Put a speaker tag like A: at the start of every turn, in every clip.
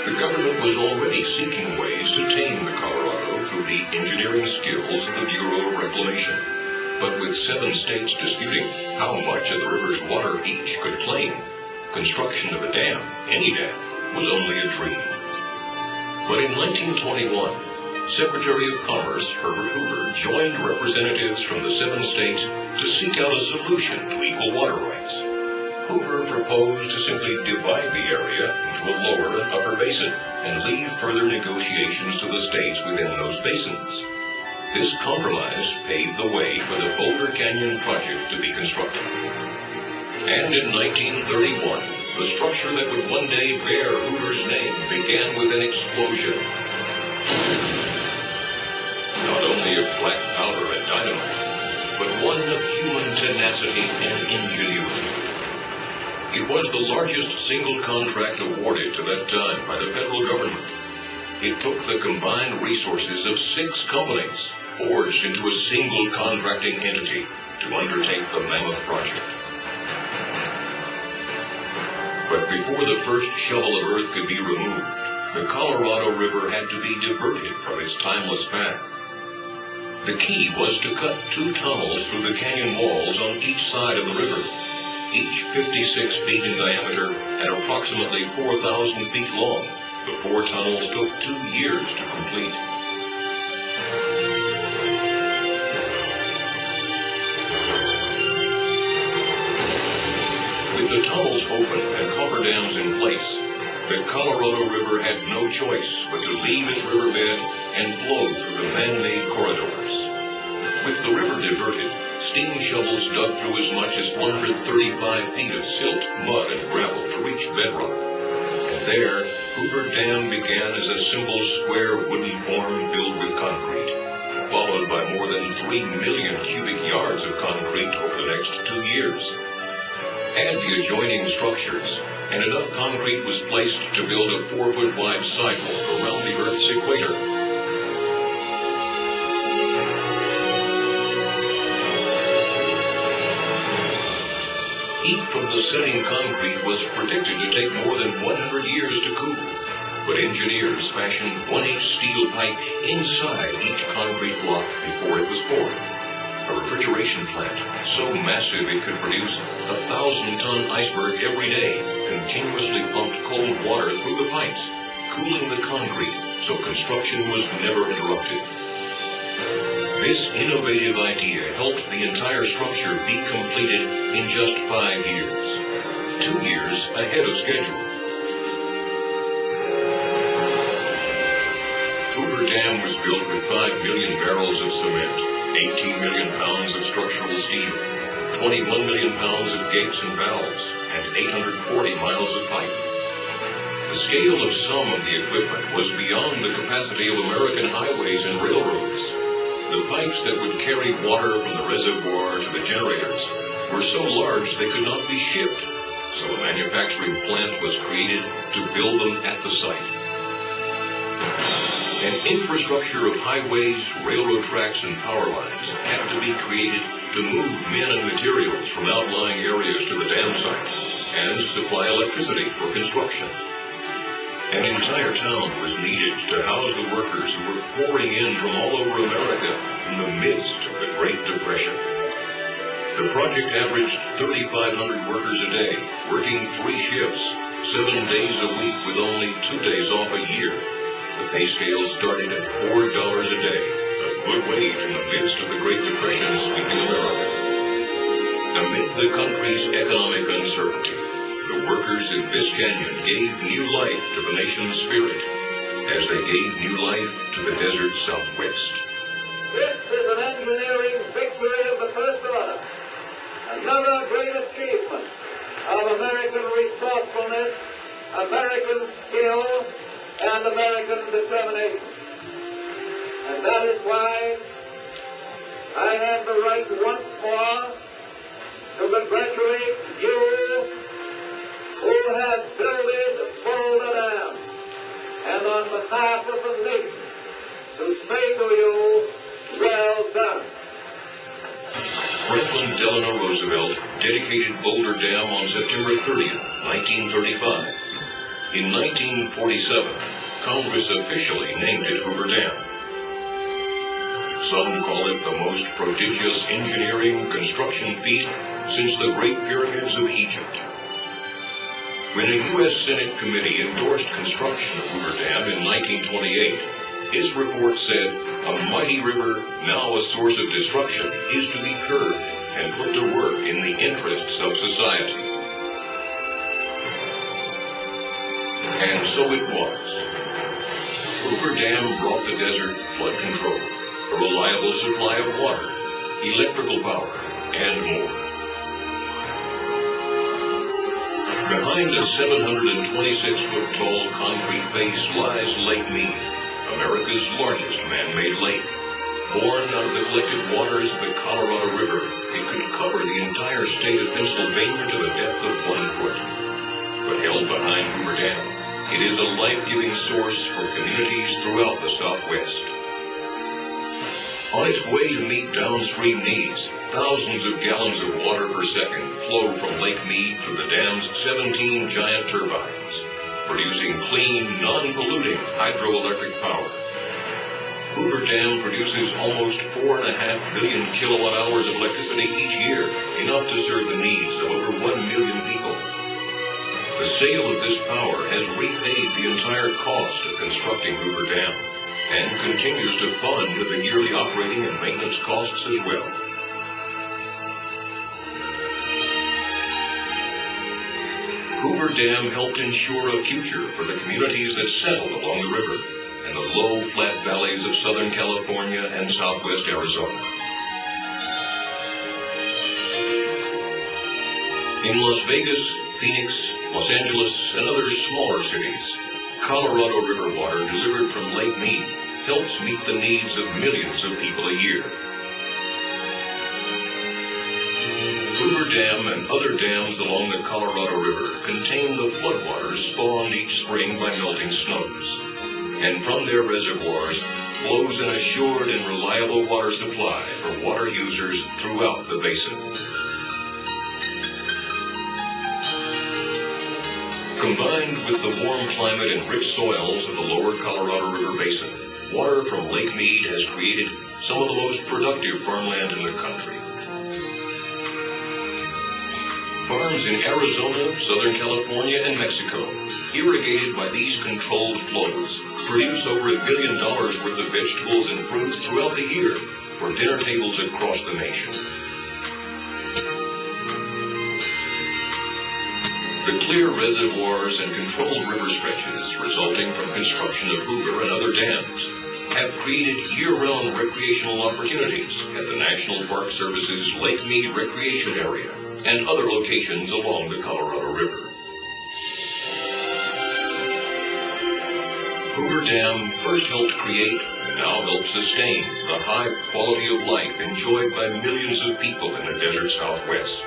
A: The government was already seeking ways to tame the Colorado through the engineering skills of the Bureau of Reclamation. But with 7 states disputing how much of the river's water each could claim, construction of a dam, any dam, was only a dream. But in 1921, Secretary of Commerce Herbert Hoover joined representatives from the 7 states to seek out a solution to equal water rights. Hoover proposed to simply divide the area into a lower and upper basin and leave further negotiations to the states within those basins. This compromise paved the way for the Boulder Canyon project to be constructed. And in 1931, the structure that would one day bear Hoover's name began with an explosion. Not only of black powder and dynamite, but one of human tenacity and ingenuity. It was the largest single contract awarded to that time by the federal government. It took the combined resources of 6 companies, forged into a single contracting entity, to undertake the mammoth project. But before the first shovel of earth could be removed, the Colorado River had to be diverted from its timeless path. The key was to cut 2 tunnels through the canyon walls on each side of the river, each 56 feet in diameter and approximately 4,000 feet long. The 4 tunnels took 2 years to complete. With the tunnels open and coffer dams in place, the Colorado River had no choice but to leave its riverbed and flow through the man-made corridors. With the river diverted, steam shovels dug through as much as 135 feet of silt, mud, and gravel to reach bedrock. And there, Hoover Dam began as a simple square wooden form filled with concrete, followed by more than 3 million cubic yards of concrete over the next 2 years. Add the adjoining structures, and enough concrete was placed to build a 4-foot wide sidewalk around the Earth's equator. Heat from the setting concrete was predicted to take more than 100 years to cool, but engineers fashioned 1-inch steel pipe inside each concrete block before it was poured. A refrigeration plant so massive it could produce a 1,000-ton iceberg every day continuously pumped cold water through the pipes, cooling the concrete so construction was never interrupted. This innovative idea helped the entire structure be completed in just 5 years, 2 years ahead of schedule. Hoover Dam was built with 5 million barrels of cement, 18 million pounds of structural steel, 21 million pounds of gates and valves, and 840 miles of pipe. The scale of some of the equipment was beyond the capacity of American highways and railroads. The pipes that would carry water from the reservoir to the generators were so large they could not be shipped, so a manufacturing plant was created to build them at the site. An infrastructure of highways, railroad tracks, and power lines had to be created to move men and materials from outlying areas to the dam site and supply electricity for construction. An entire town was needed to house the workers who were pouring in from all over America in the midst of the Great Depression. The project averaged 3,500 workers a day, working 3 shifts, 7 days a week with only 2 days off a year. The pay scale started at $4 a day, a good wage in the midst of the Great Depression sweeping America. Amid the country's economic uncertainty, the workers in this canyon gave new life to the nation's spirit, as they gave new life to the desert Southwest.
B: This is an engineering victory of the first order, another great achievement of American resourcefulness, American skill, and American determination. And that is why I have the right once more to congratulate you who have builded Boulder Dam, and on behalf of the nation to say to you, well done.
A: Franklin Delano Roosevelt dedicated Boulder Dam on September 30th, 1935. In 1947, Congress officially named it Hoover Dam. Some call it the most prodigious engineering construction feat since the Great Pyramids of Egypt. When a U.S. Senate committee endorsed construction of Hoover Dam in 1928, its report said, "A mighty river, now a source of destruction, is to be curbed and put to work in the interests of society." And so it was. Hoover Dam brought the desert flood control, a reliable supply of water, electrical power, and more. Behind a 726-foot-tall concrete face lies Lake Mead, America's largest man-made lake. Born out of the collected waters of the Colorado River, it could cover the entire state of Pennsylvania to the depth of 1 foot. But held behind Hoover Dam, it is a life-giving source for communities throughout the Southwest. On its way to meet downstream needs, thousands of gallons of water per second flow from Lake Mead through the dam's 17 giant turbines, producing clean, non-polluting hydroelectric power. Hoover Dam produces almost 4.5 billion kilowatt-hours of electricity each year, enough to serve the needs of over 1 million people. The sale of this power has repaid the entire cost of constructing Hoover Dam, and continues to fund the yearly operating and maintenance costs as well. Hoover Dam helped ensure a future for the communities that settled along the river and the low, flat valleys of Southern California and Southwest Arizona. In Las Vegas, Phoenix, Los Angeles, and other smaller cities, Colorado River water delivered from Lake Mead helps meet the needs of millions of people a year. Hoover Dam and other dams along the Colorado River contain the floodwaters spawned each spring by melting snows, and from their reservoirs flows an assured and reliable water supply for water users throughout the basin. Combined with the warm climate and rich soils of the lower Colorado River Basin, water from Lake Mead has created some of the most productive farmland in the country. Farms in Arizona, Southern California, and Mexico, irrigated by these controlled flows, produce over $1 billion worth of vegetables and fruits throughout the year for dinner tables across the nation. The clear reservoirs and controlled river stretches resulting from construction of Hoover and other dams have created year-round recreational opportunities at the National Park Service's Lake Mead Recreation Area and other locations along the Colorado River. Hoover Dam first helped create and now helps sustain the high quality of life enjoyed by millions of people in the desert Southwest.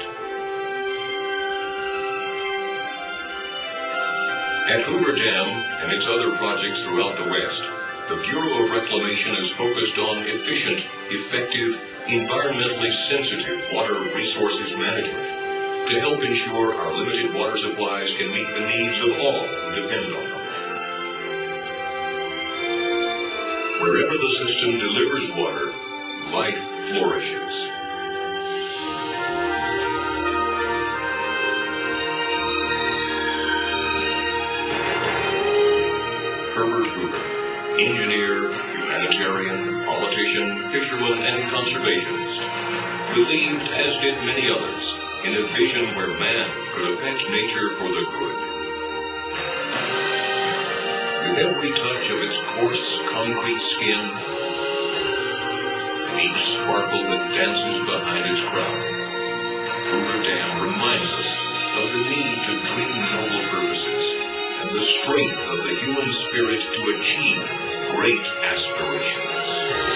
A: At Hoover Dam and its other projects throughout the West, the Bureau of Reclamation is focused on efficient, effective, environmentally sensitive water resources management to help ensure our limited water supplies can meet the needs of all who depend on them. Wherever the system delivers water, life flourishes. Engineer, humanitarian, politician, fisherman, and conservationist, believed, as did many others, in a vision where man could affect nature for the good. With every touch of its coarse concrete skin, and each sparkle that dances behind its crown, Hoover Dam reminds us of the need to dream noble purposes and the strength of the human spirit to achieve great aspirations.